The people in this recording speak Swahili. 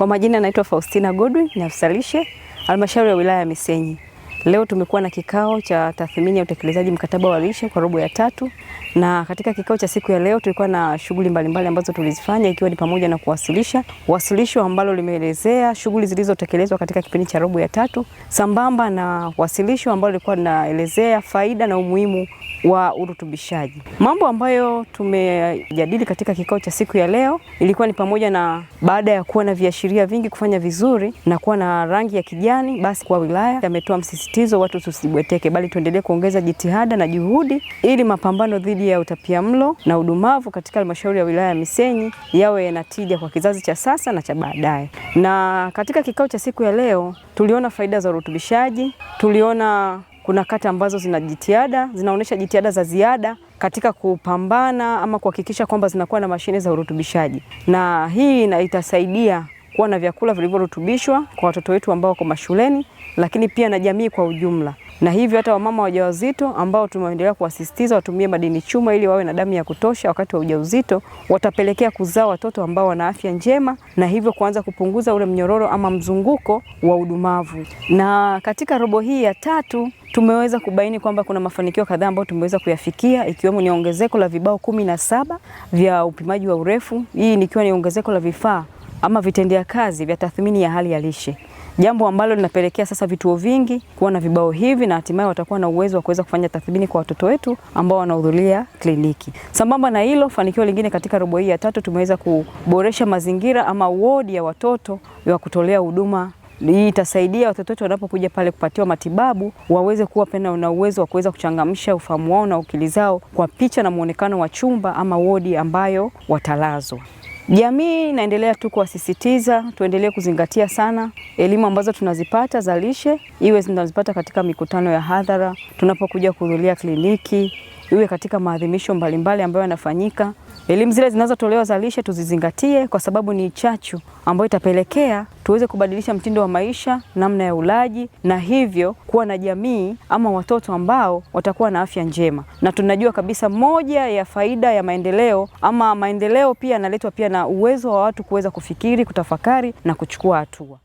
Kwa majina naitwa Faustina Godwin, ni afisa lishe halmashauri ya wilaya ya Misenyi. Leo tumekuwa na kikao cha tathmini ya utekelezaji mkataba wa lishe kwa robo ya 3, na katika kikao cha siku ya leo tulikuwa na shughuli mbalimbali ambazo tulizifanya, ikiwa ni pamoja na wasilisho ambalo limeelezea shughuli zilizotekelezwa katika kipindi cha robo ya 3, sambamba na wasilisho ambalo lilikuwa linaelezea faida na umuhimu wa urutubishaji. Mambo ambayo tumejadili katika kikao cha siku ya leo ilikuwa ni pamoja na baada ya kuwa na viashiria vingi kufanya vizuri na kuwa na rangi ya kijani, basi kwa wilaya ametoa msisitizo watu tusibweteke, bali tuendelee kuongeza jitihada na juhudi ili mapambano dhidi ya utapiamlo na udumavu katika halmashauri ya wilaya ya Misenyi yawe yanatija kwa kizazi cha sasa na cha baadaye. Na katika kikao cha siku ya leo tuliona faida za urutubishaji, tuliona kuna kata ambazo zinaonyesha jitihada za ziada katika kupambana ama kuhakikisha kwamba zinakuwa na mashine za urutubishaji, na hii itasaidia kuwa na vyakula vilivyorutubishwa kwa watoto wetu ambao wako mashuleni, lakini pia na jamii kwa ujumla. Na hivyo hata wamama wajawazito ambao tumeendelea kuwasisitiza watumie madini chuma ili wawe na damu ya kutosha wakati wa ujauzito, watapelekea kuzaa watoto ambao wana afya njema, na hivyo kuanza kupunguza ule mnyororo ama mzunguko wa udumavu. Na katika robo hii ya 3 tumeweza kubaini kwamba kuna mafanikio kadhaa ambayo tumeweza kuyafikia, ikiwemo ni ongezeko la vibao 17 vya upimaji wa urefu, hii nikiwa ni ongezeko la vifaa ama vitendea kazi vya tathmini ya hali ya lishe, jambo ambalo linapelekea sasa vituo vingi kuwa na vibao hivi, na hatimaye watakuwa na uwezo wa kuweza kufanya tathmini kwa watoto wetu ambao wanahudhuria kliniki. Sambamba na hilo, fanikio lingine katika robo hii ya 3 tumeweza kuboresha mazingira ama wodi ya watoto wa kutolea huduma. Hii itasaidia watoto wetu wanapokuja pale kupatiwa matibabu waweze kuwa pena na uwezo wa kuweza kuchangamsha ufahamu wao na akili zao kwa picha na muonekano wa chumba ama wodi ambayo watalazwa. Jamii inaendelea tu kuwasisitiza tuendelee kuzingatia sana elimu ambazo tunazipata za lishe, iwe tunazipata katika mikutano ya hadhara, tunapokuja kuhudhuria kliniki, iwe katika maadhimisho mbalimbali ambayo yanafanyika. Elimu zile zinazotolewa za lishe tuzizingatie, kwa sababu ni chachu ambayo itapelekea tuweze kubadilisha mtindo wa maisha, namna ya ulaji, na hivyo kuwa na jamii ama watoto ambao watakuwa na afya njema. Na tunajua kabisa moja ya faida ya maendeleo ama maendeleo pia yanaletwa pia na uwezo wa watu kuweza kufikiri, kutafakari na kuchukua hatua.